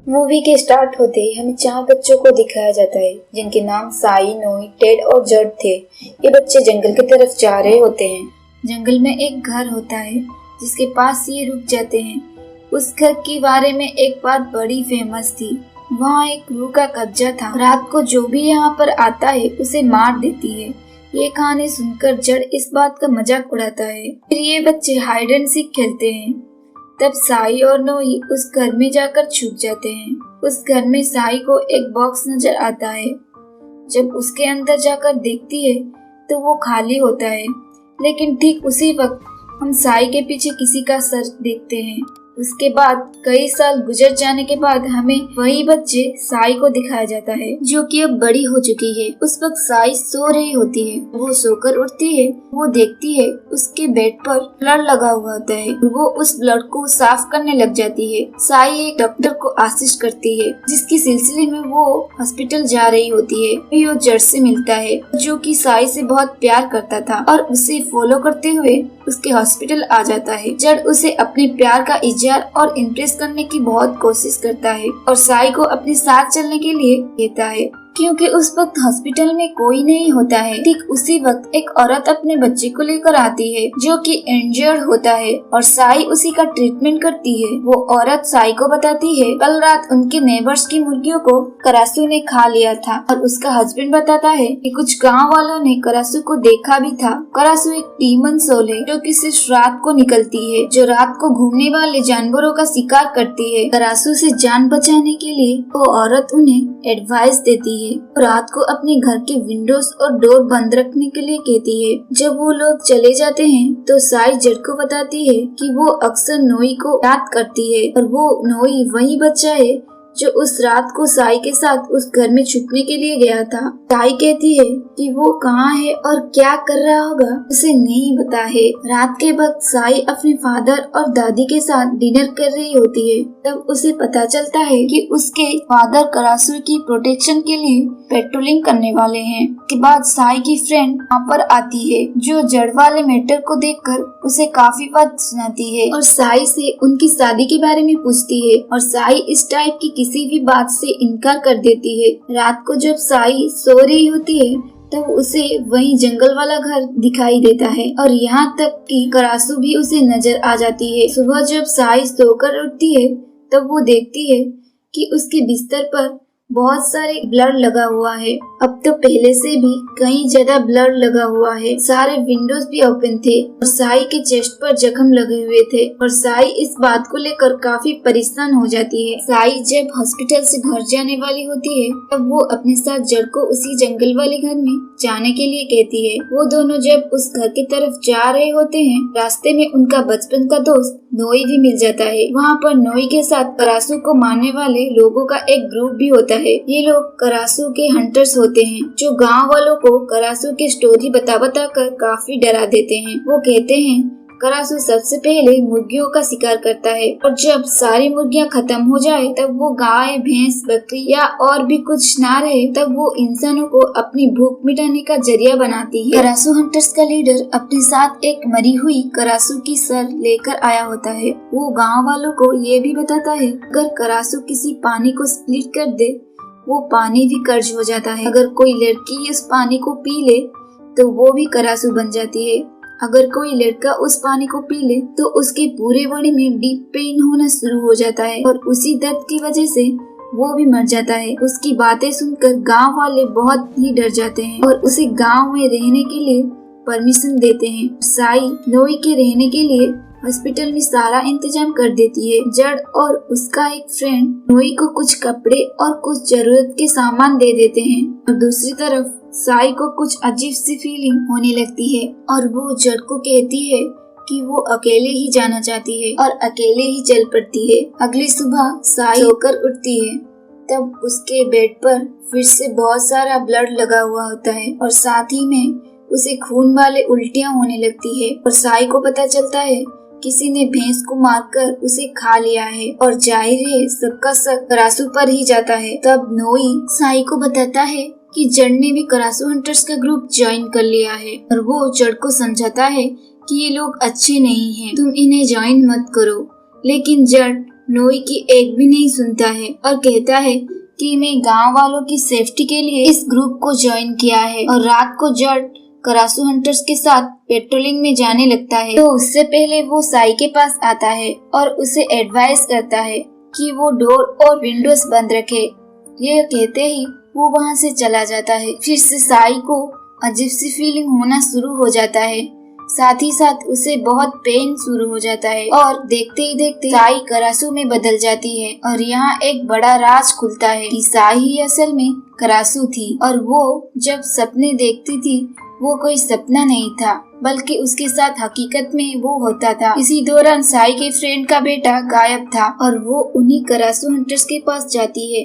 Movie के start होते ही हमें 4 बच्चों को दिखाया जाता है जिनके नाम साई, नोई, टेड और जड थे। ये बच्चे जंगल की तरफ जा रहे होते हैं। जंगल में एक घर होता है जिसके पास ये रुक जाते हैं। उस घर के बारे में एक बात बड़ी फेमस थी। वहाँ एक रूह का कब्जा था। रात को जो भी यहाँ पर आता है उसे मार देती है। ये कहानी सुनकर जड़ इस बात का मजाक उड़ाता है। फिर ये बच्चे हाइड एंड सीक खेलते हैं। तब साई और नोई उस घर में जाकर छुप जाते हैं। उस घर में साई को एक बॉक्स नजर आता है। जब उसके अंदर जाकर देखती है तो वो खाली होता है। लेकिन ठीक उसी वक्त हम साई के पीछे किसी का सर देखते हैं। उसके बाद कई साल गुजर जाने के बाद हमें वही बच्चे साई को दिखाया जाता है जो कि अब बड़ी हो चुकी है। उस वक्त साई सो रही होती है। वो सोकर उठती है। वो देखती है उसके बेड पर ब्लड लगा हुआ होता है। वो उस ब्लड को साफ करने लग जाती है। साई एक डॉक्टर को आशीष करती है जिसकी सिलसिले में वो हॉस्पिटल जा रही होती है। वो जड़ से मिलता है जो कि साई से बहुत प्यार करता था और उसे फॉलो करते हुए उसके हॉस्पिटल आ जाता है। जड़ उसे अपने प्यार का और इम्प्रेस करने की बहुत कोशिश करता है और साई को अपने साथ चलने के लिए कहता है क्योंकि उस वक्त हॉस्पिटल में कोई नहीं होता है। ठीक उसी वक्त एक औरत अपने बच्चे को लेकर आती है जो कि इंजर्ड होता है और साई उसी का ट्रीटमेंट करती है। वो औरत साई को बताती है कल रात उनके नेबर्स की मुर्गियों को करासू ने खा लिया था और उसका हस्बैंड बताता है कि कुछ गांव वालों ने करासू को देखा भी था। करासू एक डीमन सोल है जो कि सिर्फ रात को निकलती है, जो रात को घूमने वाले जानवरों का शिकार करती है। करासू से जान बचाने के लिए वो औरत उन्हें एडवाइस देती है। रात को अपने घर के विंडोज और डोर बंद रखने के लिए कहती है। जब वो लोग चले जाते हैं तो साई जड़ को बताती है कि वो अक्सर नोई को याद करती है और वो नोई वही बच्चा है जो उस रात को साई के साथ उस घर में छुपने के लिए गया था। साई कहती है कि वो कहाँ है और क्या कर रहा होगा उसे नहीं पता है। रात के वक्त साई अपने फादर और दादी के साथ डिनर कर रही होती है। तब उसे पता चलता है कि उसके फादर करासू की प्रोटेक्शन के लिए पेट्रोलिंग करने वाले हैं। के बाद साई की फ्रेंड वहाँ पर आती है जो जड़ वाले मैटर को देखकर उसे काफी बात सुनाती है और साई से उनकी शादी के बारे में पूछती है और साई इस टाइप की किसी भी बात से इनकार कर देती है। रात को जब साई सो रही होती है तब उसे वही जंगल वाला घर दिखाई देता है और यहाँ तक कि करासू भी उसे नजर आ जाती है। सुबह जब साई सोकर उठती है तब वो देखती है कि उसके बिस्तर पर बहुत सारे ब्लड लगा हुआ है। अब तो पहले से भी कहीं ज्यादा ब्लड लगा हुआ है। सारे विंडोज भी ओपन थे और साई के चेस्ट पर जख्म लगे हुए थे और साई इस बात को लेकर काफी परेशान हो जाती है। साई जब हॉस्पिटल से घर जाने वाली होती है तब वो अपने साथ जड़ को उसी जंगल वाले घर में जाने के लिए कहती है। वो दोनों जब उस घर की तरफ जा रहे होते हैं रास्ते में उनका बचपन का दोस्त नोई भी मिल जाता है। वहाँ पर नोई के साथ करासू को मारने वाले लोगों का एक ग्रुप भी होता है। ये लोग करासू के हंटर्स होते हैं जो गांव वालों को करासू की स्टोरी बता कर काफी डरा देते हैं। वो कहते हैं करासू सबसे पहले मुर्गियों का शिकार करता है और जब सारी मुर्गियां खत्म हो जाए तब वो गाय, भैंस, बकरी या और भी कुछ ना रहे तब वो इंसानों को अपनी भूख मिटाने का जरिया बनाती है। करासू हंटर्स का लीडर अपने साथ एक मरी हुई करासू की सर लेकर आया होता है। वो गाँव वालों को ये भी बताता है अगर करासू किसी पानी को स्प्लिट कर दे वो पानी भी कर्ज हो जाता है। अगर कोई लड़की इस पानी को पी ले तो वो भी करासू बन जाती है। अगर कोई लड़का उस पानी को पी ले तो उसके पूरे बॉडी में डीप पेन होना शुरू हो जाता है और उसी दर्द की वजह से वो भी मर जाता है। उसकी बातें सुनकर गांव वाले बहुत ही डर जाते हैं और उसे गांव में रहने के लिए परमिशन देते हैं। साई नोई के रहने के लिए हॉस्पिटल में सारा इंतजाम कर देती है। जड़ और उसका एक फ्रेंड नोई को कुछ कपड़े और कुछ जरूरत के सामान दे देते हैं और दूसरी तरफ साई को कुछ अजीब सी फीलिंग होने लगती है और वो जड़ को कहती है कि वो अकेले ही जाना चाहती है और अकेले ही चल पड़ती है। अगली सुबह साई होकर उठती है तब उसके बेड पर फिर से बहुत सारा ब्लड लगा हुआ होता है और साथ ही में उसे खून वाले उल्टियाँ होने लगती है और साई को पता चलता है किसी ने भैंस को मारकर उसे खा लिया है और जाहिर है सबका शक करासू पर ही जाता है। तब नोई साई को बताता है कि जड़ ने भी करासू हंटर्स का ग्रुप ज्वाइन कर लिया है और वो जड़ को समझाता है कि ये लोग अच्छे नहीं हैं, तुम इन्हें ज्वाइन मत करो। लेकिन जड़ नोई की एक भी नहीं सुनता है और कहता है कि मैं गांव वालों की सेफ्टी के लिए इस ग्रुप को ज्वाइन किया है। और रात को जर्ड करासू हंटर्स के साथ पेट्रोलिंग में जाने लगता है। तो उससे पहले वो साई के पास आता है और उसे एडवाइस करता है कि वो डोर और विंडोज बंद रखे। ये कहते ही वो वहाँ से चला जाता है। फिर से साई को अजीब सी फीलिंग होना शुरू हो जाता है, साथ ही साथ उसे बहुत पेन शुरू हो जाता है और देखते ही देखते साई करासू में बदल जाती है। और यहाँ एक बड़ा राज खुलता है कि साई ही असल में करासू थी और वो जब सपने देखती थी वो कोई सपना नहीं था बल्कि उसके साथ हकीकत में वो होता था। इसी दौरान साई के फ्रेंड का बेटा गायब था और वो उन्हीं करासू हंटर्स के पास जाती है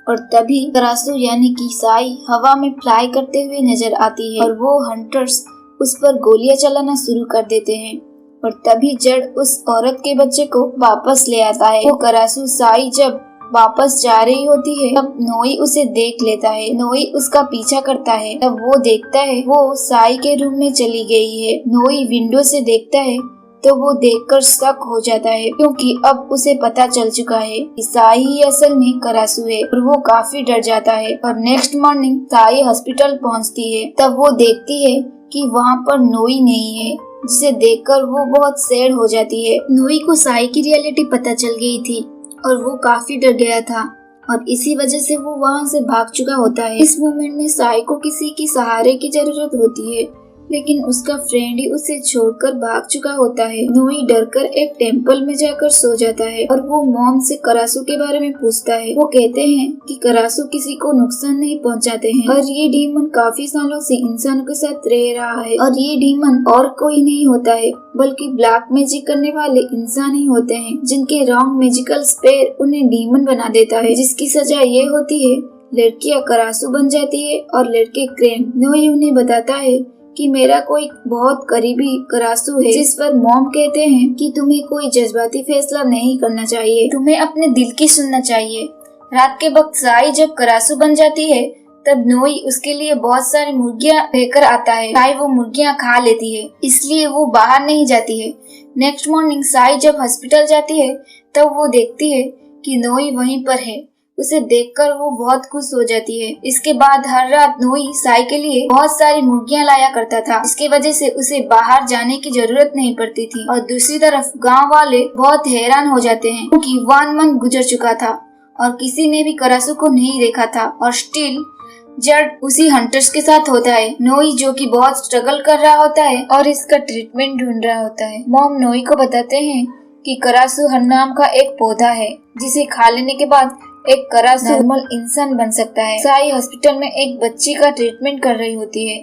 और तभी करासू यानी कि साई हवा में फ्लाई करते हुए नजर आती है और वो हंटर्स उस पर गोलियां चलाना शुरू कर देते हैं। और तभी जड़ उस औरत के बच्चे को वापस ले आता है। वो करासू साई जब वापस जा रही होती है तब नोई उसे देख लेता है। नोई उसका पीछा करता है। तब वो देखता है वो साई के रूम में चली गई है। नोई विंडो से देखता है तो वो देखकर शक हो जाता है क्योंकि अब उसे पता चल चुका है कि साई ही असल में करासू है और वो काफी डर जाता है। और नेक्स्ट मॉर्निंग साई हॉस्पिटल पहुंचती है। तब वो देखती है कि वहाँ पर नोई नहीं है, जिसे देखकर वो बहुत सैड हो जाती है। नोई को साई की रियलिटी पता चल गई थी और वो काफी डर गया था और इसी वजह से वो वहाँ से भाग चुका होता है। इस मोमेंट में साई को किसी की सहारे की जरूरत होती है लेकिन उसका फ्रेंड ही उसे छोड़कर भाग चुका होता है। नोई डरकर एक टेम्पल में जाकर सो जाता है और वो मॉम से करासू के बारे में पूछता है। वो कहते हैं कि करासू किसी को नुकसान नहीं पहुंचाते हैं और ये डीमन काफी सालों से इंसानों के साथ रह रहा है और ये डीमन और कोई नहीं होता है बल्कि ब्लैक मैजिक करने वाले इंसान ही होते हैं जिनके रॉन्ग मैजिकल स्पेयर उन्हें डीमन बना देता है, जिसकी सजा ये होती है लड़कियां करासू बन जाती है और लड़के क्रेन। नोई उन्हें बताता है कि मेरा कोई बहुत करीबी करासू है, जिस पर मॉम कहते हैं कि तुम्हें कोई जज्बाती फैसला नहीं करना चाहिए, तुम्हें अपने दिल की सुनना चाहिए। रात के वक्त साई जब करासू बन जाती है तब नोई उसके लिए बहुत सारी मुर्गियां लेकर आता है। साई वो मुर्गियां खा लेती है इसलिए वो बाहर नहीं जाती है। नेक्स्ट मॉर्निंग साई जब हॉस्पिटल जाती है तब वो देखती है कि नोई वहीं पर है। उसे देखकर वो बहुत खुश हो जाती है। इसके बाद हर रात नोई साई के लिए बहुत सारी मुर्गियां लाया करता था, जिसकी वजह से उसे बाहर जाने की जरूरत नहीं पड़ती थी। और दूसरी तरफ गांव वाले बहुत हैरान हो जाते हैं क्योंकि 1 मंथ गुजर चुका था और किसी ने भी करासू को नहीं देखा था और स्टिल जड़ उसी हंटर्स के साथ होता है। नोई जो कि बहुत स्ट्रगल कर रहा होता है और इसका ट्रीटमेंट ढूंढ रहा होता है। मॉम नोई को बताते हैं कि करासू हर नाम का एक पौधा है जिसे खा लेने के बाद एक करासू नॉर्मल इंसान बन सकता है। साई हॉस्पिटल में एक बच्ची का ट्रीटमेंट कर रही होती है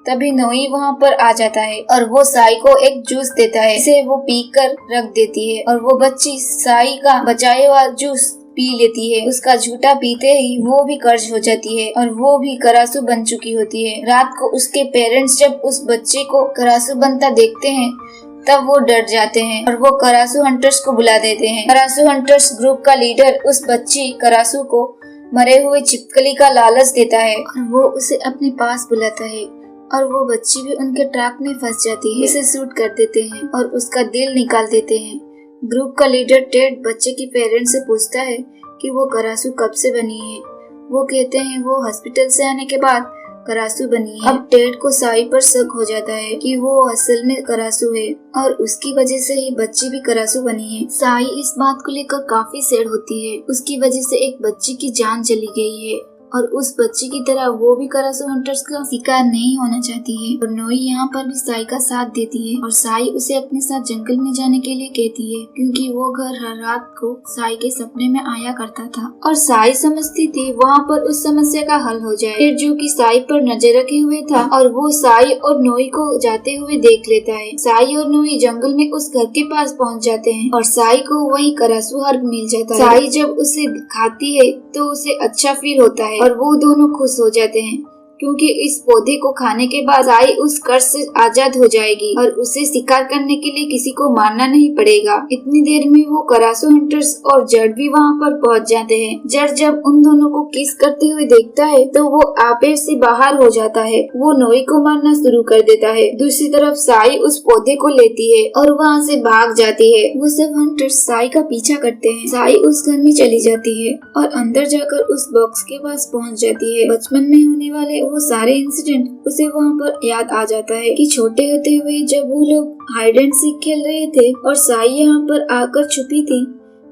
तभी नोई वहाँ पर आ जाता है और वो साई को एक जूस देता है, जिसे वो पीकर रख देती है और वो बच्ची साई का बचाया हुआ जूस पी लेती है। उसका झूठा पीते ही वो भी कर्ज हो जाती है और वो भी करासू बन चुकी होती है। रात को उसके पेरेंट्स जब उस बच्चे को करासू बनता देखते हैं तब वो डर जाते हैं और वो करासू हंटर्स को बुला देते हैं। करासू हंटर्स ग्रुप का लीडर उस बच्ची करासू को मरे हुए छिपकली का लालच देता है और वो उसे अपने पास बुलाता है और वो बच्ची भी उनके ट्रैप में फंस जाती है। उसे शूट कर देते हैं और उसका दिल निकाल देते हैं। ग्रुप का लीडर टेड बच्चे की पेरेंट्स से पूछता है कि वो करासू कब से बनी है। वो कहते हैं वो हॉस्पिटल से आने के बाद करासू बनी है। अब टेड को साई पर शक हो जाता है कि वो असल में करासू है और उसकी वजह से ही बच्ची भी करासू बनी है। साई इस बात को लेकर काफी सैड होती है। उसकी वजह से एक बच्ची की जान चली गई है और उस बच्ची की तरह वो भी करासू हंटर्स का शिकार नहीं होना चाहती है। और नोई यहाँ पर भी साई का साथ देती है और साई उसे अपने साथ जंगल में जाने के लिए कहती है क्योंकि वो घर हर रात को साई के सपने में आया करता था और साई समझती थी वहाँ पर उस समस्या का हल हो जाए। फिर जो कि साई पर नजर रखे हुए था और वो साई और नोई को जाते हुए देख लेता है। साई और नोई जंगल में उस घर के पास पहुँच जाते हैं और साई को वही करासू हर्ब मिल जाता है। साई जब उसे खाती है तो उसे अच्छा फील होता है और वो दोनों खुश हो जाते हैं। क्योंकि इस पौधे को खाने के बाद साई उस कर्ज से आजाद हो जाएगी और उसे शिकार करने के लिए किसी को मारना नहीं पड़ेगा। इतनी देर में वो करासू हंटर्स और जड़ भी वहाँ पर पहुँच जाते हैं। जड़ जब उन दोनों को किस करते हुए देखता है तो वो आपे से बाहर हो जाता है। वो नोई को मारना शुरू कर देता है। दूसरी तरफ साई उस पौधे को लेती है और वहाँ से भाग जाती है। वो सब हंटर्स साई का पीछा करते हैं। साई उस घर में चली जाती है और अंदर जाकर उस बॉक्स के पास पहुँच जाती है। बचपन में होने वाले वो सारे इंसिडेंट उसे वहाँ पर याद आ जाता है कि छोटे होते हुए जब वो लोग हाइड एंड सीक खेल रहे थे और साई यहाँ पर आकर छुपी थी,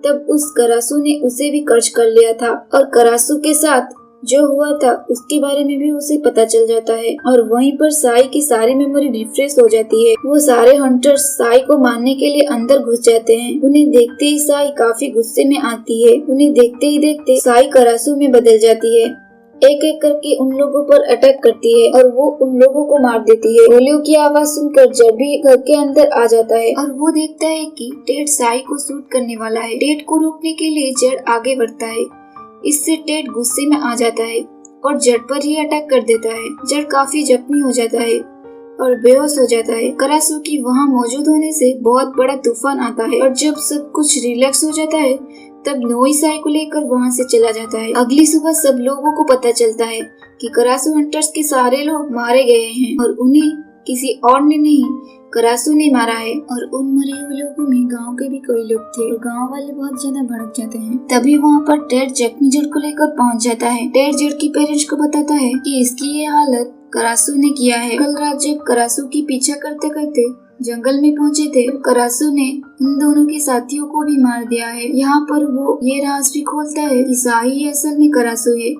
तब उस करासू ने उसे भी कर्ज कर लिया था और करासू के साथ जो हुआ था उसके बारे में भी उसे पता चल जाता है और वहीं पर साई की सारी मेमोरी रिफ्रेश हो जाती है। वो सारे हंटर्स साई को मारने के लिए अंदर घुस जाते हैं। उन्हें देखते ही साई काफी गुस्से में आती है। उन्हें देखते ही देखते साई करासू में बदल जाती है। एक एक करके उन लोगों पर अटैक करती है और वो उन लोगों को मार देती है। गोलियों की आवाज सुनकर जड़ भी घर के अंदर आ जाता है और वो देखता है कि टेड साई को शूट करने वाला है। टेड को रोकने के लिए जड़ आगे बढ़ता है। इससे टेड गुस्से में आ जाता है और जड़ पर ही अटैक कर देता है। जड़ काफी जख्मी हो जाता है और बेहोश हो जाता है। करासू की वहाँ मौजूद होने से बहुत बड़ा तूफान आता है और जब सब कुछ रिलैक्स हो जाता है तब नोई साई को लेकर वहाँ से चला जाता है। अगली सुबह सब लोगों को पता चलता है कि करासू हंटर्स के सारे लोग मारे गए हैं और उन्हें किसी और ने नहीं करासू ने मारा है। और उन मरे हुए लोगों में गांव के भी कई लोग थे और गांव वाले बहुत ज्यादा भड़क जाते हैं। तभी वहाँ पर टेड जख्मी जड़ को लेकर पहुँच जाता है। टेड जड़ की पेरेंट्स को बताता है कि इसकी ये हालत करासू ने किया है। कल रात जब करासू की पीछा करते करते जंगल में पहुंचे थे, करासू ने इन दोनों के साथियों को भी मार दिया है। यहाँ पर वो ये राज भी खोलता है कि साई असल में करासू है।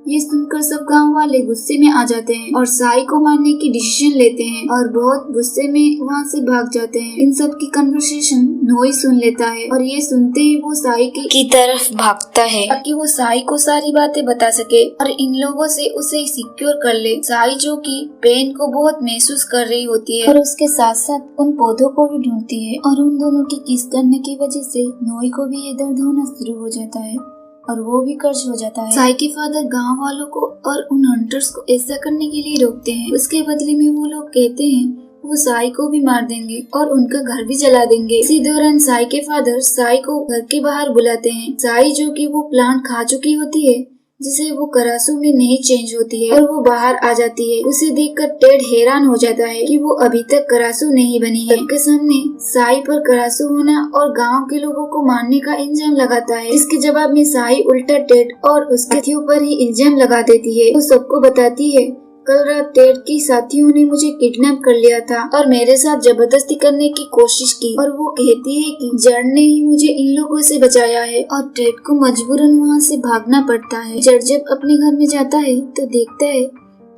ये सुनकर सब गांव वाले गुस्से में आ जाते हैं और साई को मारने की डिसीजन लेते हैं और बहुत गुस्से में वहाँ से भाग जाते हैं। इन सब की कन्वर्सेशन नोई सुन लेता है और ये सुनते ही वो साई की तरफ भागता है ताकि वो साई को सारी बातें बता सके और इन लोगों से उसे सिक्योर कर ले। साई जो कि पेन को बहुत महसूस कर रही होती है और उसके साथ साथ उन पौधों को भी ढूंढती है और उन दोनों की किस करने की वजह से नोई को भी ये दर्द होना शुरू हो जाता है और वो भी कर्ज हो जाता है। साई के फादर गांव वालों को और उन हंटर्स को ऐसा करने के लिए रोकते हैं। उसके बदले में वो लोग कहते हैं वो साई को भी मार देंगे और उनका घर भी जला देंगे। इसी दौरान साई के फादर साई को घर के बाहर बुलाते हैं। साई जो कि वो प्लांट खा चुकी होती है जिसे वो करासू में नहीं चेंज होती है और वो बाहर आ जाती है। उसे देखकर टेड हैरान हो जाता है कि वो अभी तक करासू नहीं बनी है। सबके सामने साई पर करासू होना और गांव के लोगों को मारने का इल्जाम लगाता है। इसके जवाब में साई उल्टा टेड और उसके साथियों पर ही इल्जाम लगा देती है। वो सबको बताती है कल रात टेड की साथियों ने मुझे किडनैप कर लिया था और मेरे साथ जबरदस्ती करने की कोशिश की और वो कहती है कि जड़ ने ही मुझे इन लोगों से बचाया है और टेड को मजबूरन वहाँ से भागना पड़ता है। जड़ जब अपने घर में जाता है तो देखता है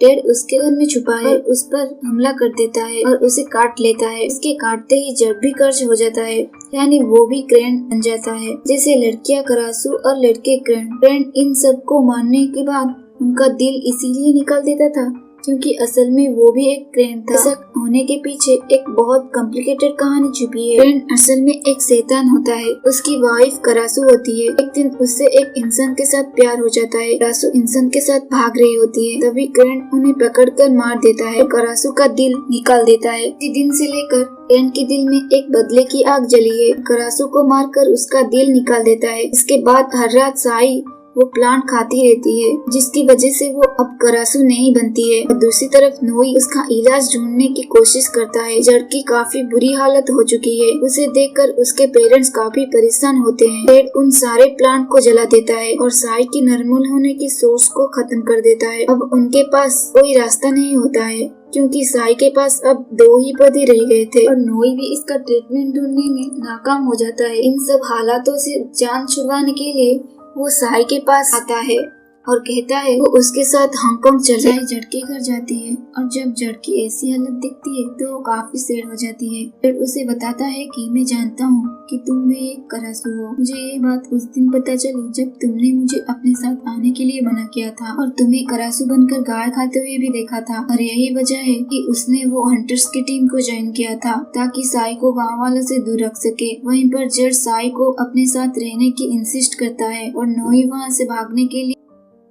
टेड उसके घर में छुपा है और उस पर हमला कर देता है और उसे काट लेता है। उसके काटते ही जड़ भी कर्ज हो जाता है, यानी वो भी क्रेन बन जाता है। जैसे लड़कियां करासू और लड़के क्रेन इन सब को मारने के बाद उनका दिल इसीलिए निकाल देता था क्योंकि असल में वो भी एक क्रेन था। ऐसा होने के पीछे एक बहुत कॉम्प्लिकेटेड कहानी छुपी है। क्रेन असल में एक शैतान होता है। उसकी वाइफ करासू होती है। एक दिन उससे एक इंसान के साथ प्यार हो जाता है। करासू इंसान के साथ भाग रही होती है, तभी क्रेन उन्हें पकड़कर मार देता है, करासू का दिल निकाल देता है। इसी दिन से लेकर क्रेन के दिल में एक बदले की आग जली है। करासू को मारकर उसका दिल निकाल देता है। इसके बाद हर रात साई वो प्लांट खाती रहती है जिसकी वजह से वो अब करासू नहीं बनती है। और दूसरी तरफ नोई उसका इलाज ढूंढने की कोशिश करता है। जड़ की काफी बुरी हालत हो चुकी है। उसे देखकर उसके पेरेंट्स काफी परेशान होते हैं। टेड उन सारे प्लांट को जला देता है और साई की नॉर्मल होने की सोर्स को खत्म कर देता है। अब उनके पास कोई रास्ता नहीं होता है क्योंकि साई के पास अब 2 ही पौधे रह गए थे और नोई भी इसका ट्रीटमेंट ढूंढने में नाकाम हो जाता है। इन सब हालातों से जान छुड़वाने के लिए वो साई के पास आता है और कहता है वो उसके साथ हांगकांग चले। साई जड़ के घर जाती है और जब जड़ की ऐसी हालत देखती है तो वो काफी सैड हो जाती है। फिर उसे बताता है कि मैं जानता हूँ कि तुम में एक करासू हो। मुझे ये बात उस दिन पता चली जब तुमने मुझे अपने साथ आने के लिए मना किया था और तुम्हें करासू बनकर गाय खाते हुए भी देखा था और यही वजह है कि उसने वो हंटर्स की टीम को ज्वाइन किया था ताकि साई को गाँव वालों से दूर रख सके। वहीं पर जड़ साई को अपने साथ रहने की इंसिस्ट करता है और नोई वहाँ से भागने के लिए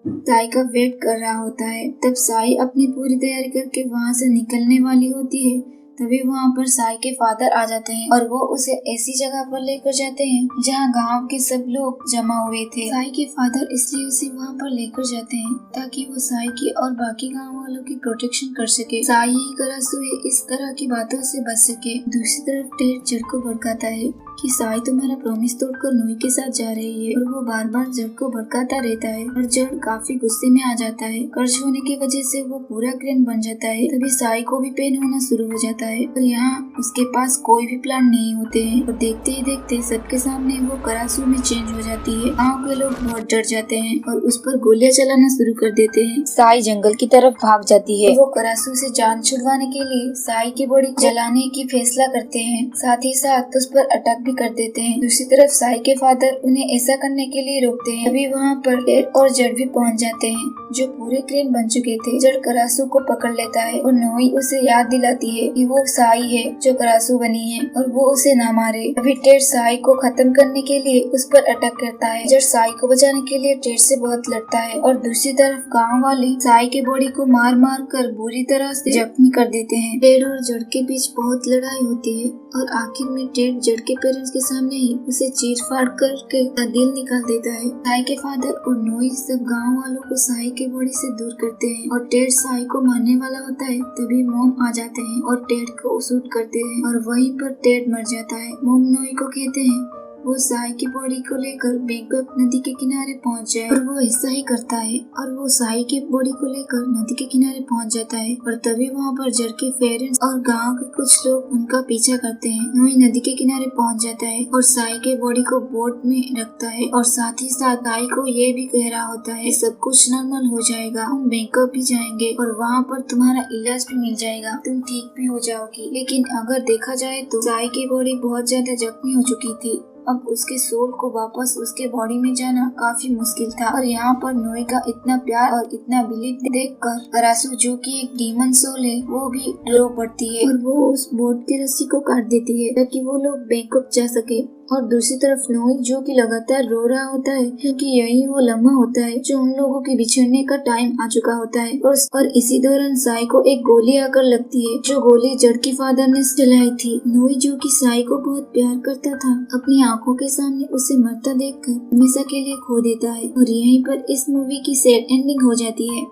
साई का वेट कर रहा होता है। तब साई अपनी पूरी तैयारी करके वहाँ से निकलने वाली होती है। तभी वहाँ पर साई के फादर आ जाते हैं और वो उसे ऐसी जगह पर लेकर जाते हैं जहाँ गांव के सब लोग जमा हुए थे। साई के फादर इसलिए उसे वहाँ पर लेकर जाते हैं ताकि वो साई की और बाकी गांव वालों की प्रोटेक्शन कर सके। साई करासुए इस तरह की बातों से बच सके। दूसरी तरफ टेड जड़ को भड़काता है कि साई तुम्हारा प्रॉमिस तोड़कर नोई के साथ जा रही है और वो बार बार जड़ को भड़काता रहता है और जड़ काफी गुस्से में आ जाता है। कर्ज होने की वजह से वो पूरा क्रेन बन जाता है। तभी साई को भी पेन होना शुरू हो जाता है और यहाँ उसके पास कोई भी प्लान नहीं होते हैं और देखते ही देखते सबके सामने वो करासू में चेंज हो जाती है। गाँव के लोग बहुत डर जाते हैं और उस पर गोलियां चलाना शुरू कर देते हैं। साई जंगल की तरफ भाग जाती है। वो करासू से जान छुड़वाने के लिए साई की बॉडी जलाने की फैसला करते हैं, साथ ही साथ उस पर अटैक भी कर देते हैं। दूसरी तरफ साई के फादर उन्हें ऐसा करने के लिए रोकते हैं। अभी वहाँ पर टेड और जड़ भी पहुँच जाते हैं जो पूरे क्रेन बन चुके थे। जड़ करासू को पकड़ लेता है और नोई उसे याद दिलाती है कि वो साई है जो करासू बनी है और वो उसे ना मारे। अभी टेड साई को खत्म करने के लिए उस पर अटैक करता है। जड़ साई को बचाने के लिए टेड से बहुत लड़ता है और दूसरी तरफ गाँव वाले साई के बॉडी को मार मार कर बुरी तरह से जख्मी कर देते हैं। टेड और जड़ के बीच बहुत लड़ाई होती है और आखिर में टेड जड़ के पेरेंट्स के सामने ही उसे चीर फाड़ करके दिल निकाल देता है। साई के फादर और नोई सब गांव वालों को साई के बॉडी से दूर करते हैं और टेड साई को मारने वाला होता है। तभी मोम आ जाते हैं और टेड को शूट करते हैं और वहीं पर टेड मर जाता है। मोम नोई को कहते हैं वो साई की बॉडी को लेकर बैंकॉक नदी के किनारे पहुंच जाए और वो ऐसा ही करता है और वो साई की बॉडी को लेकर नदी के किनारे पहुंच जाता है और तभी वहाँ पर जड़ के पेरेंट्स और गांव के कुछ लोग उनका पीछा करते हैं। नोई नदी के किनारे पहुंच जाता है और साई के बॉडी को बोट में रखता है और साथ ही साथ साई को ये भी कह रहा होता है सब कुछ नॉर्मल हो जाएगा, हम बैंकॉक भी जाएंगे और वहाँ पर तुम्हारा इलाज भी मिल जाएगा, तुम ठीक भी हो जाओगी। लेकिन अगर देखा जाए तो साई की बॉडी बहुत ज्यादा जख्मी हो चुकी थी। अब उसके सोल को वापस उसके बॉडी में जाना काफी मुश्किल था और यहाँ पर नोई का इतना प्यार और इतना बिलीव देखकर करासू जो कि एक डीमन सोल है वो भी रो पड़ती है और वो उस बोट की रस्सी को काट देती है ताकि वो लोग बैंकॉक जा सके। और दूसरी तरफ नोई जो कि लगातार रो रहा होता है क्योंकि यही वो लम्हा होता है जो उन लोगों के बिछड़ने का टाइम आ चुका होता है। और इसी दौरान साई को एक गोली आकर लगती है जो गोली जड़ की फादर ने चलाई थी। नोई जो कि साई को बहुत प्यार करता था अपनी आंखों के सामने उसे मरता देखकर हमेशा के लिए खो देता है और यहीं पर इस मूवी की सैड एंडिंग हो जाती है।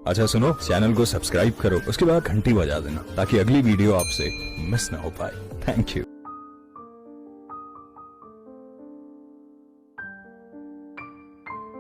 अच्छा सुनो, चैनल को सब्सक्राइब करो, उसके बाद घंटी बजा देना ताकि अगली वीडियो आपसे मिस ना हो पाए। Thank you.